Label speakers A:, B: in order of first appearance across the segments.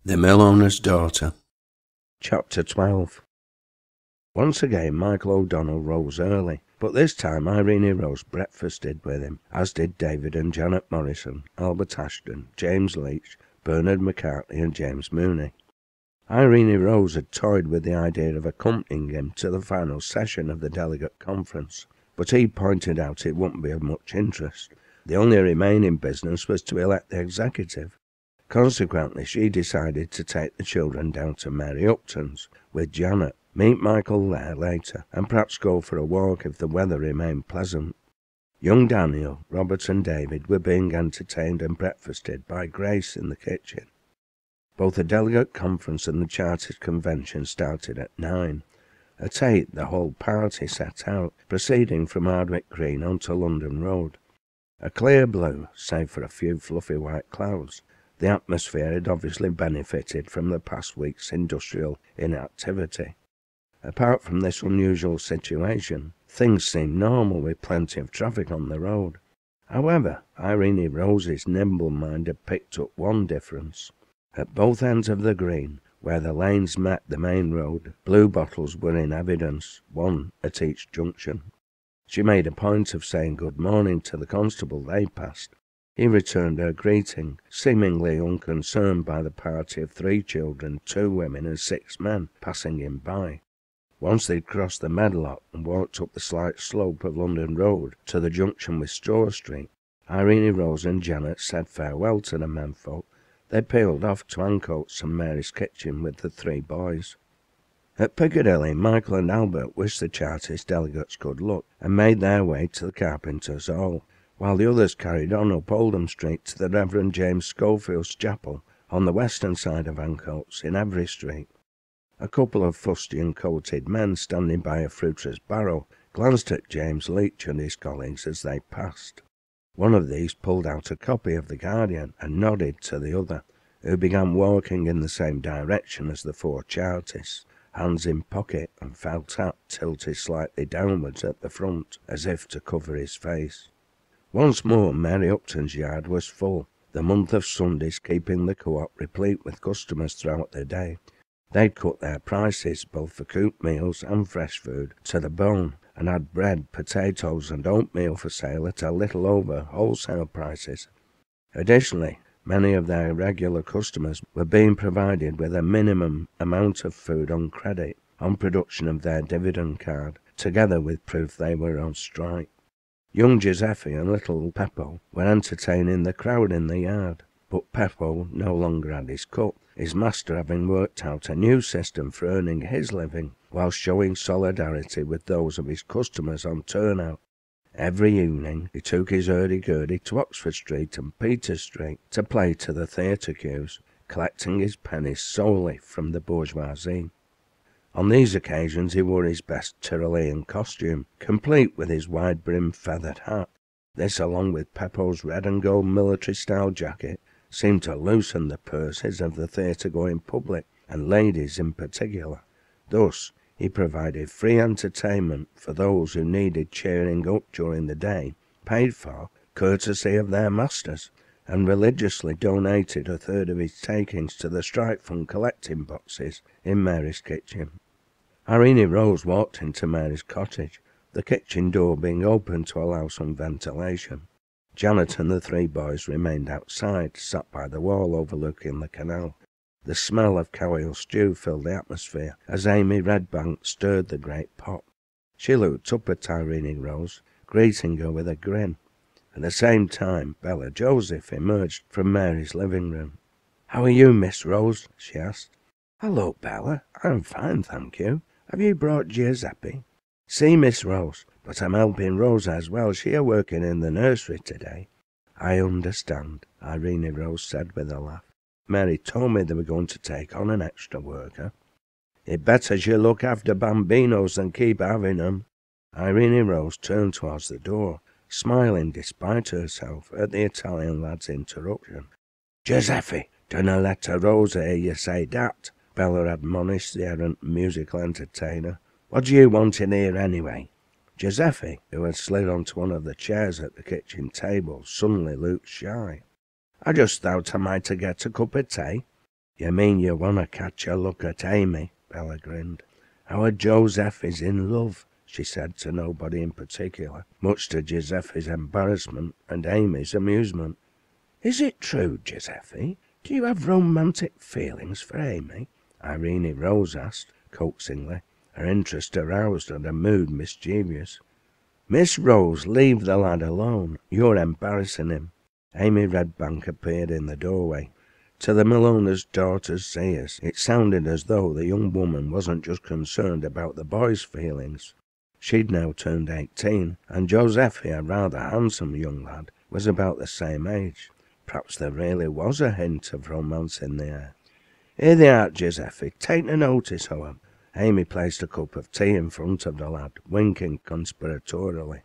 A: The Mill Owner's Daughter.
B: Chapter 12. Once again Michael O'Donnell rose early, but this time Irene Rose breakfasted with him, as did David and Janet Morrison, Albert Ashton, James Leach, Bernard McCartney and James Mooney. Irene Rose had toyed with the idea of accompanying him to the final session of the delegate conference, but he pointed out it wouldn't be of much interest. The only remaining business was to elect the executive. Consequently, she decided to take the children down to Mary Upton's with Janet, meet Michael there later, and perhaps go for a walk if the weather remained pleasant. Young Daniel, Robert and David were being entertained and breakfasted by Grace in the kitchen. Both the delegate conference and the Chartist convention started at 9. At 8 the whole party set out, proceeding from Hardwick Green onto London Road. A clear blue, save for a few fluffy white clouds. The atmosphere had obviously benefited from the past week's industrial inactivity. Apart from this unusual situation, things seemed normal with plenty of traffic on the road. However, Irene Rose's nimble mind had picked up one difference. At both ends of the green, where the lanes met the main road, blue bottles were in evidence, one at each junction. She made a point of saying good morning to the constable they passed. He returned her greeting, seemingly unconcerned by the party of 3 children, 2 women and 6 men passing him by. Once they'd crossed the Medlock and walked up the slight slope of London Road to the junction with Straw Street, Irene Rose and Janet said farewell to the menfolk. They peeled off to Ancoats and Mary's kitchen with the 3 boys. At Piccadilly, Michael and Albert wished the Chartist delegates good luck and made their way to the Carpenter's Hall, while the others carried on up Oldham Street to the Reverend James Schofield's chapel on the western side of Ancoats in Every Street. A couple of fustian-coated men standing by a fruiter's barrow glanced at James Leach and his colleagues as they passed. One of these pulled out a copy of The Guardian and nodded to the other, who began walking in the same direction as the 4 Chartists, hands in pocket and felt hat tilted slightly downwards at the front, as if to cover his face. Once more Mary Upton's yard was full, the month of Sundays keeping the co-op replete with customers throughout the day. They'd cut their prices, both for cooked meals and fresh food, to the bone, and had bread, potatoes and oatmeal for sale at a little over wholesale prices. Additionally, many of their regular customers were being provided with a minimum amount of food on credit on production of their dividend card, together with proof they were on strike. Young Giuseppe and little Peppo were entertaining the crowd in the yard, but Peppo no longer had his cut, his master having worked out a new system for earning his living while showing solidarity with those of his customers on turnout. Every evening he took his hurdy-gurdy to Oxford Street and Peter Street to play to the theatre queues, collecting his pennies solely from the bourgeoisie. On these occasions he wore his best Tyrolean costume, complete with his wide-brimmed feathered hat. This, along with Peppo's red and gold military-style jacket, seemed to loosen the purses of the theatre-going public, and ladies in particular. Thus, he provided free entertainment for those who needed cheering up during the day, paid for, courtesy of their masters, and religiously donated a third of his takings to the strike fund collecting boxes in Mary's kitchen. Irene Rose walked into Mary's cottage, the kitchen door being open to allow some ventilation. Janet and the 3 boys remained outside, sat by the wall overlooking the canal. The smell of Cowle stew filled the atmosphere as Amy Redbank stirred the great pot. She looked up at Irene Rose, greeting her with a grin. At the same time, Bella Joseph emerged from Mary's living room. "How are you, Miss Rose?" she asked. "Hello, Bella. I'm fine, thank you. Have you brought Giuseppe?" "See, Miss Rose, but I'm helping Rosa as well. She are working in the nursery today." "I understand," Irene Rose said with a laugh. "Mary told me they were going to take on an extra worker." "It better you look after bambinos than keep having 'em." Irene Rose turned towards the door, smiling despite herself at the Italian lad's interruption. "Giuseppe, dunna let a Rosa hear you say that," Bella admonished the errant musical entertainer. "What do you want in here anyway?" Giuseppe, who had slid onto one of the chairs at the kitchen table, suddenly looked shy. "I just thought I might get a cup of tea." "You mean you want to catch a look at Amy?" Bella grinned. "Our Joseph is in love," she said to nobody in particular, much to Giuseppe's embarrassment and Amy's amusement. "Is it true, Giuseppe? Do you have romantic feelings for Amy?" Irene Rose asked, coaxingly, her interest aroused and her mood mischievous. "Miss Rose, leave the lad alone. You're embarrassing him." Amy Redbank appeared in the doorway. To the millowner's daughter's ears, it sounded as though the young woman wasn't just concerned about the boy's feelings. She'd now turned 18, and Joseph, a rather handsome young lad, was about the same age. Perhaps there really was a hint of romance in the air. "Here they are, Giuseppe. Take no notice of 'em." Amy placed a cup of tea in front of the lad, winking conspiratorially.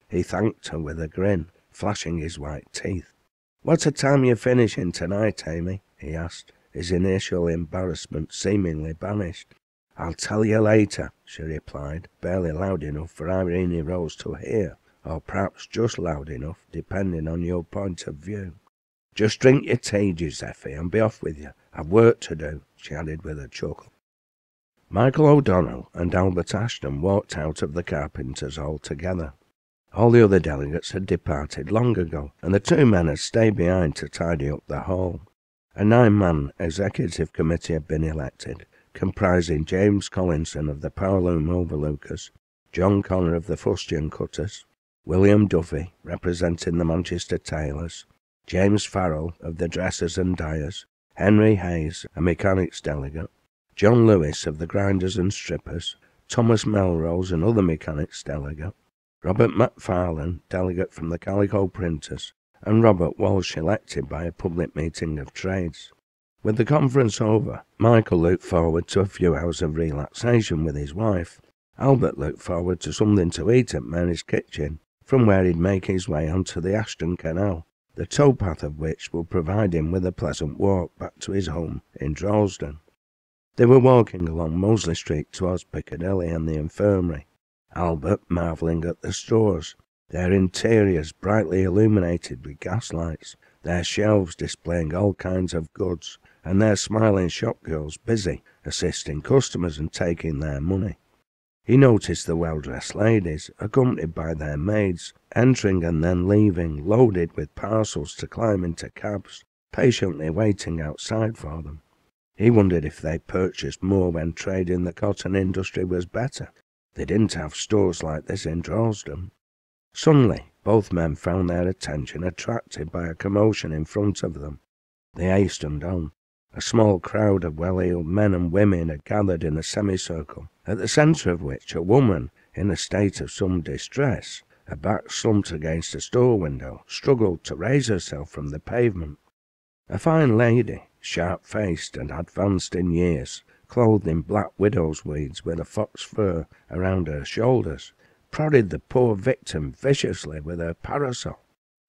B: He thanked her with a grin, flashing his white teeth. "What a time you're finishing tonight, Amy?" he asked, his initial embarrassment seemingly banished. "I'll tell you later," she replied, barely loud enough for Irene Rose to hear, or perhaps just loud enough, depending on your point of view. "Just drink your tea, Giuseppe, and be off with you. I've work to do," she added with a chuckle. Michael O'Donnell and Albert Ashton walked out of the Carpenters all together. All the other delegates had departed long ago, and the two men had stayed behind to tidy up the hall. A 9-man executive committee had been elected, comprising James Collinson of the Powerloom Overlookers, John Connor of the Fustian Cutters, William Duffy, representing the Manchester Tailors, James Farrell of the Dressers and Dyers, Henry Hayes, a mechanics delegate, John Lewis of the Grinders and Strippers, Thomas Melrose, another mechanics delegate, Robert McFarlane, delegate from the Calico Printers, and Robert Walsh, elected by a public meeting of trades. With the conference over, Michael looked forward to a few hours of relaxation with his wife. Albert looked forward to something to eat at Mary's kitchen, from where he'd make his way onto the Ashton Canal, the towpath of which would provide him with a pleasant walk back to his home in Droylsden. They were walking along Mosley Street towards Piccadilly and the infirmary, Albert marvelling at the stores, their interiors brightly illuminated with gaslights, their shelves displaying all kinds of goods, and their smiling shopgirls busy assisting customers and taking their money. He noticed the well-dressed ladies, accompanied by their maids, entering and then leaving, loaded with parcels to climb into cabs, patiently waiting outside for them. He wondered if they purchased more when trade in the cotton industry was better. They didn't have stores like this in Droylsden. Suddenly, both men found their attention attracted by a commotion in front of them. They hastened on. A small crowd of well-heeled men and women had gathered in a semicircle, at the centre of which a woman, in a state of some distress, her back slumped against a store window, struggled to raise herself from the pavement. A fine lady, sharp-faced and advanced in years, clothed in black widow's weeds with a fox fur around her shoulders, prodded the poor victim viciously with her parasol.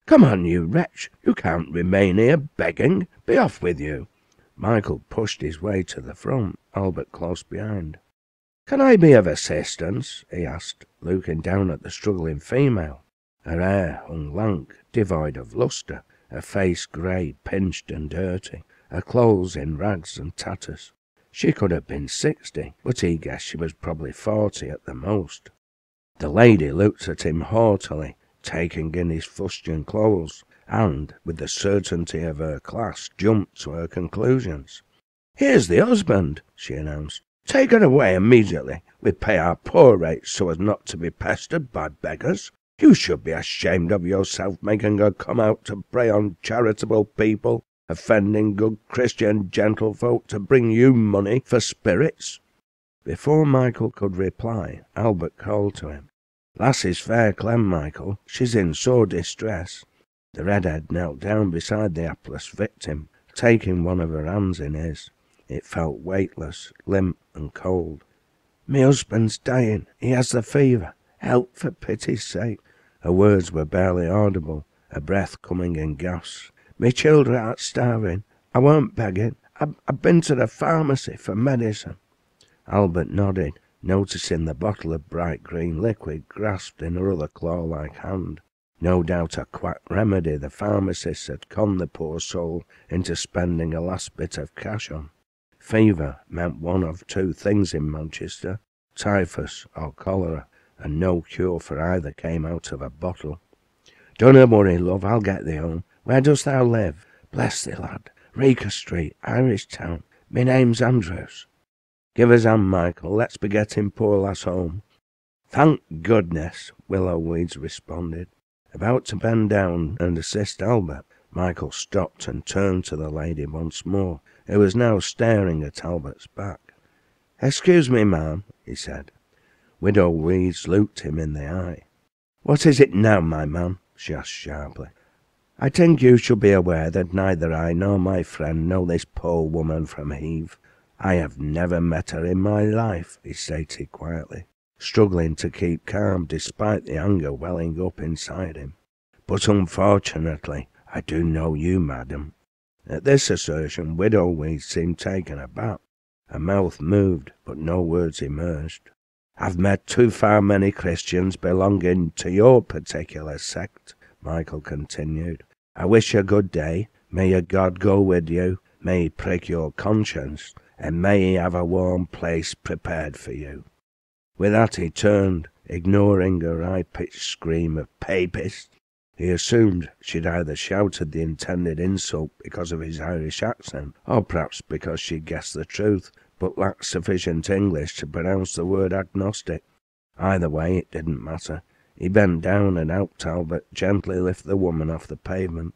B: "Come on, you wretch! You can't remain here begging! Be off with you!" Michael pushed his way to the front, Albert close behind. "Can I be of assistance?" he asked, looking down at the struggling female. Her hair hung lank, devoid of lustre, her face grey, pinched and dirty, her clothes in rags and tatters. She could have been 60, but he guessed she was probably 40 at the most. The lady looked at him haughtily, taking in his fustian clothes, and, with the certainty of her class, jumped to her conclusions. "Here's the husband," she announced. "Take her away immediately. We pay our poor rates so as not to be pestered by beggars. You should be ashamed of yourself making her come out to prey on charitable people, offending good Christian gentlefolk to bring you money for spirits." Before Michael could reply, Albert called to him. "Lassie's fair clem, Michael. She's in sore distress." The redhead knelt down beside the hapless victim, taking one of her hands in his. It felt weightless, limp and cold. "Me husband's dying. He has the fever. Help, for pity's sake." Her words were barely audible, her breath coming in gasps. "Me children are starving. I weren't begging. I've been to the pharmacy for medicine." Albert nodded, noticing the bottle of bright green liquid grasped in her other claw-like hand. No doubt a quack remedy the pharmacist had conned the poor soul into spending a last bit of cash on. Fever meant one of two things in Manchester: typhus or cholera, and no cure for either came out of a bottle. "Dunna worry, love, I'll get thee home. Where dost thou live?" "Bless thee, lad. Reeker Street, Irish Town. Me name's Andrews." "Give us hand, Michael. Let's be getting poor lass home." "Thank goodness," Willowweeds responded. About to bend down and assist Albert, Michael stopped and turned to the lady once more, who was now staring at Albert's back. "Excuse me, ma'am," he said. Widow Weeds looked him in the eye. "What is it now, my man?" she asked sharply. "I think you should be aware that neither I nor my friend know this poor woman from Heath. I have never met her in my life," he stated quietly, struggling to keep calm despite the anger welling up inside him. "But unfortunately, I do know you, madam." At this assertion, Widow Weeds seemed taken aback. Her mouth moved, but no words emerged. "I've met too far many Christians belonging to your particular sect," Michael continued. "I wish you good day. May your God go with you. May he prick your conscience, and may he have a warm place prepared for you." With that he turned, ignoring her high-pitched scream of "Papist." He assumed she'd either shouted the intended insult because of his Irish accent, or perhaps because she guessed the truth, but lacked sufficient English to pronounce the word agnostic. Either way, it didn't matter. He bent down and helped Albert gently lift the woman off the pavement.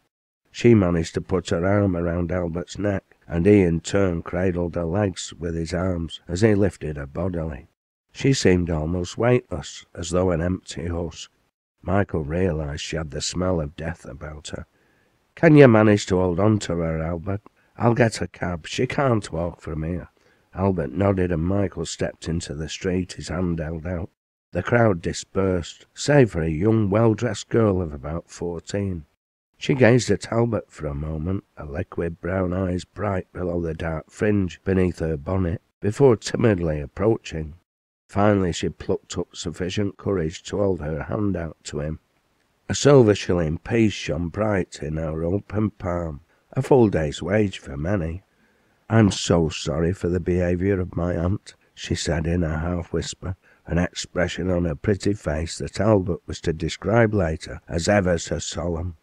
B: She managed to put her arm around Albert's neck, and he in turn cradled her legs with his arms as he lifted her bodily. She seemed almost weightless, as though an empty husk. Michael realised she had the smell of death about her. "Can you manage to hold on to her, Albert? I'll get a cab. She can't walk from here." Albert nodded and Michael stepped into the street, his hand held out. The crowd dispersed, save for a young, well-dressed girl of about 14. She gazed at Albert for a moment, her liquid brown eyes bright below the dark fringe beneath her bonnet, before timidly approaching. Finally she plucked up sufficient courage to hold her hand out to him. A silver shilling piece shone bright in her open palm, a full day's wage for many. "I'm so sorry for the behaviour of my aunt," she said in a half-whisper, an expression on her pretty face that Albert was to describe later as ever so solemn.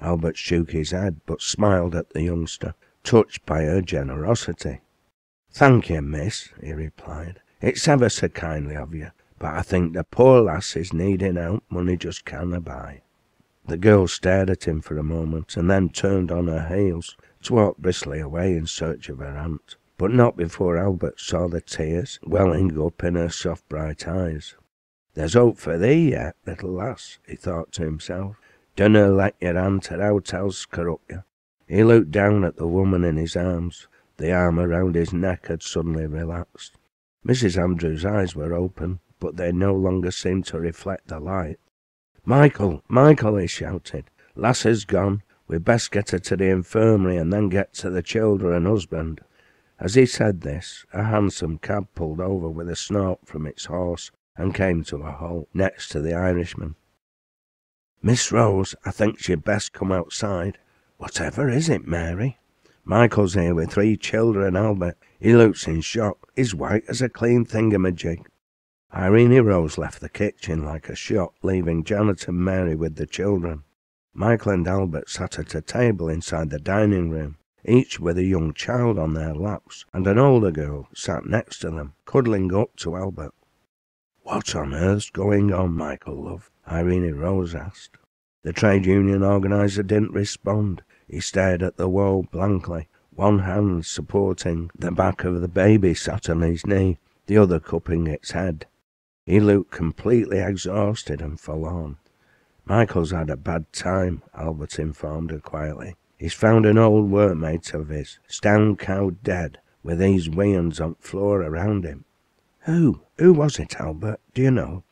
B: Albert shook his head, but smiled at the youngster, touched by her generosity. "Thank you, miss," he replied. "It's ever so kindly of you, but I think the poor lass is needing help money just canna buy." The girl stared at him for a moment, and then turned on her heels to walk briskly away in search of her aunt, but not before Albert saw the tears welling up in her soft bright eyes. "There's hope for thee yet, little lass," he thought to himself. "Dunna let your aunt or outhouse corrupt you." He looked down at the woman in his arms. The arm around his neck had suddenly relaxed. Mrs. Andrews' eyes were open, but they no longer seemed to reflect the light. "Michael, Michael," he shouted. "Lass is gone. We'd best get her to the infirmary and then get to the children and husband." As he said this, a hansom cab pulled over with a snort from its horse and came to a halt next to the Irishman. "Miss Rose, I think you'd best come outside." "Whatever is it, Mary?" "Michael's here with 3 children, Albert. He looks in shock. He's white as a clean thingamajig." Irene Rose left the kitchen like a shot, leaving Janet and Mary with the children. Michael and Albert sat at a table inside the dining room, each with a young child on their laps, and an older girl sat next to them, cuddling up to Albert. "What on earth's going on, Michael, love?" Irene Rose asked. The trade union organiser didn't respond. He stared at the wall blankly, one hand supporting the back of the baby sat on his knee, the other cupping its head. He looked completely exhausted and forlorn. "Michael's had a bad time," Albert informed her quietly. "He's found an old workmate of his, stone cowed dead, with these weans on floor around him." Who was it, Albert? Do you know?"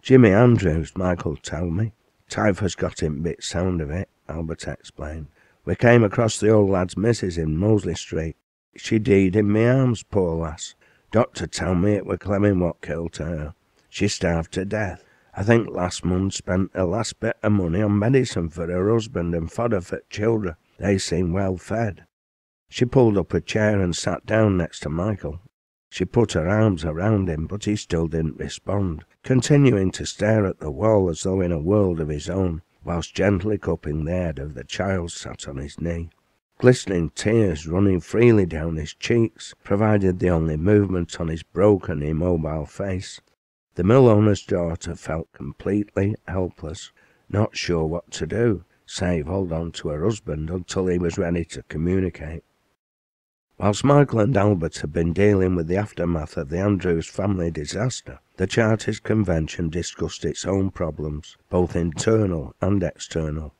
B: "Jimmy Andrews, Michael told me. Typhus got him bit sound of it," Albert explained. "We came across the old lad's missus in Mosley Street. She died in my arms, poor lass. Doctor told me it were Clemming what killed her. She starved to death. I think last month spent her last bit of money on medicine for her husband and fodder for children. They seem well fed." She pulled up a chair and sat down next to Michael. She put her arms around him, but he still didn't respond, continuing to stare at the wall as though in a world of his own, whilst gently cupping the head of the child sat on his knee. Glistening tears running freely down his cheeks provided the only movement on his broken, immobile face. The mill owner's daughter felt completely helpless, not sure what to do, save hold on to her husband until he was ready to communicate. Whilst Michael and Albert had been dealing with the aftermath of the Andrews family disaster, the Chartist Convention discussed its own problems, both internal and external.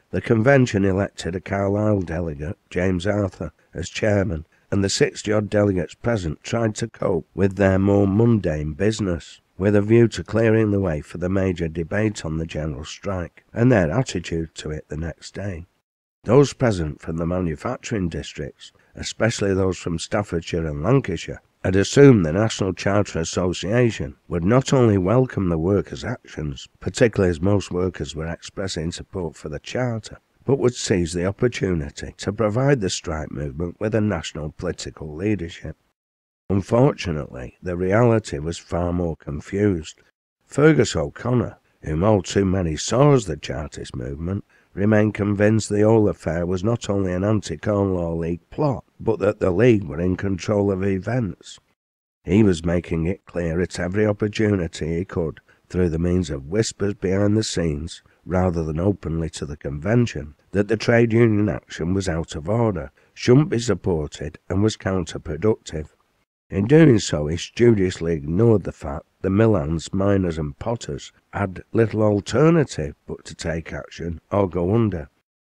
B: The convention elected a Carlisle delegate, James Arthur, as chairman, and the 60-odd delegates present tried to cope with their more mundane business, with a view to clearing the way for the major debate on the general strike, and their attitude to it the next day. Those present from the manufacturing districts, especially those from Staffordshire and Lancashire, had assumed the National Charter Association would not only welcome the workers' actions, particularly as most workers were expressing support for the Charter, but would seize the opportunity to provide the strike movement with a national political leadership. Unfortunately, the reality was far more confused. Fergus O'Connor, whom all too many saw as the Chartist movement, remained convinced the whole affair was not only an anti-Corn Law League plot, but that the League were in control of events. He was making it clear at every opportunity he could, through the means of whispers behind the scenes, rather than openly to the convention, that the trade union action was out of order, shouldn't be supported, and was counterproductive. In doing so, he studiously ignored the fact the mill hands, miners and potters had little alternative but to take action or go under.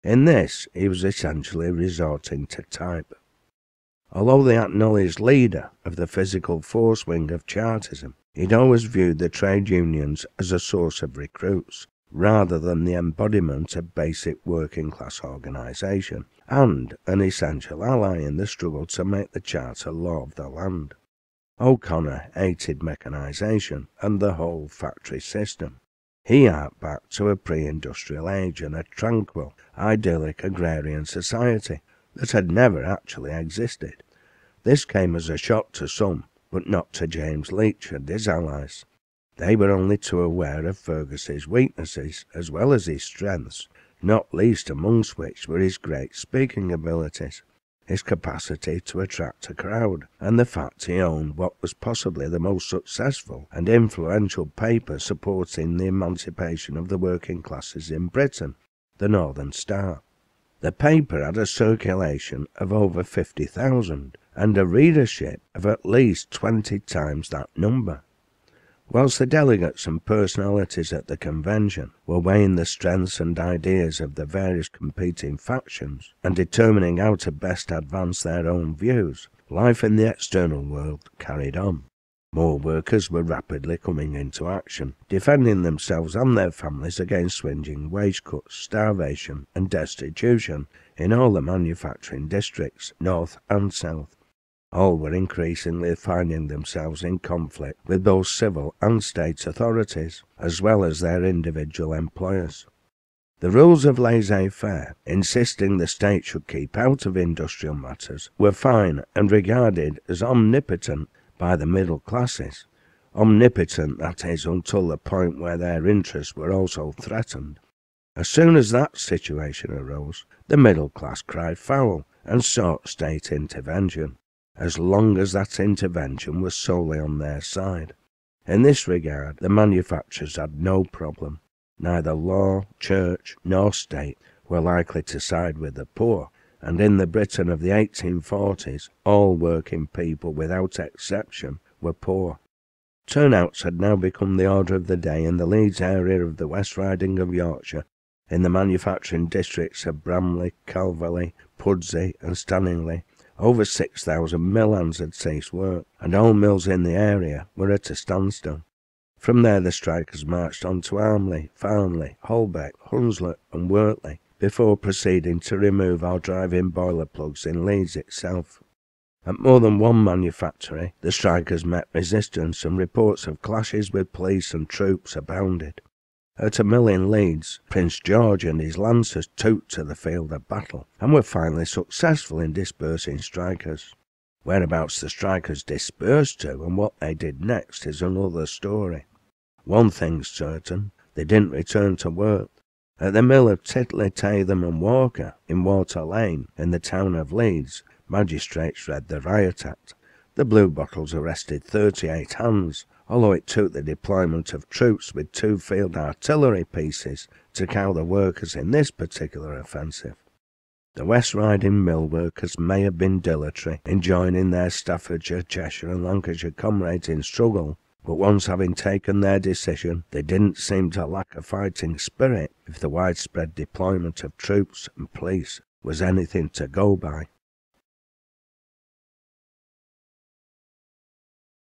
B: In this, he was essentially resorting to type. Although the acknowledged leader of the physical force wing of Chartism, he'd always viewed the trade unions as a source of recruits, rather than the embodiment of basic working-class organisation, and an essential ally in the struggle to make the Charter law of the land. O'Connor hated mechanisation and the whole factory system. He harked back to a pre-industrial age and a tranquil, idyllic agrarian society that had never actually existed. This came as a shock to some, but not to James Leach and his allies. They were only too aware of Fergus's weaknesses as well as his strengths, not least amongst which were his great speaking abilities, his capacity to attract a crowd, and the fact he owned what was possibly the most successful and influential paper supporting the emancipation of the working classes in Britain, the Northern Star. The paper had a circulation of over 50,000 and a readership of at least 20 times that number. Whilst the delegates and personalities at the convention were weighing the strengths and ideas of the various competing factions and determining how to best advance their own views, life in the external world carried on. More workers were rapidly coming into action, defending themselves and their families against swinging wage cuts, starvation and destitution in all the manufacturing districts, north and south. All were increasingly finding themselves in conflict with both civil and state authorities, as well as their individual employers. The rules of laissez-faire, insisting the state should keep out of industrial matters, were fine and regarded as omnipotent by the middle classes. Omnipotent, that is, until the point where their interests were also threatened. As soon as that situation arose, the middle class cried foul and sought state intervention, as long as that intervention was solely on their side. In this regard, the manufacturers had no problem. Neither law, church, nor state were likely to side with the poor, and in the Britain of the 1840s, all working people, without exception, were poor. Turnouts had now become the order of the day in the Leeds area of the West Riding of Yorkshire, in the manufacturing districts of Bramley, Calverley, Pudsey and Stanningley. Over 6,000 mill hands had ceased work, and all mills in the area were at a standstill. From there the strikers marched on to Armley, Farnley, Holbeck, Hunslet and Wortley, before proceeding to remove or drive in boiler plugs in Leeds itself. At more than one manufactory, the strikers met resistance, and reports of clashes with police and troops abounded. At a mill in Leeds, Prince George and his lancers took to the field of battle, and were finally successful in dispersing strikers. Whereabouts the strikers dispersed to and what they did next is another story. One thing's certain, they didn't return to work. At the mill of Titley, Tatham and Walker, in Water Lane, in the town of Leeds, magistrates read the Riot Act. The Blue Bottles arrested 38 hands, although it took the deployment of troops with 2 field artillery pieces to cow the workers in this particular offensive. The West Riding mill workers may have been dilatory in joining their Staffordshire, Cheshire and Lancashire comrades in struggle, but once having taken their decision, they didn't seem to lack a fighting spirit if the widespread deployment of troops and police was anything to go by.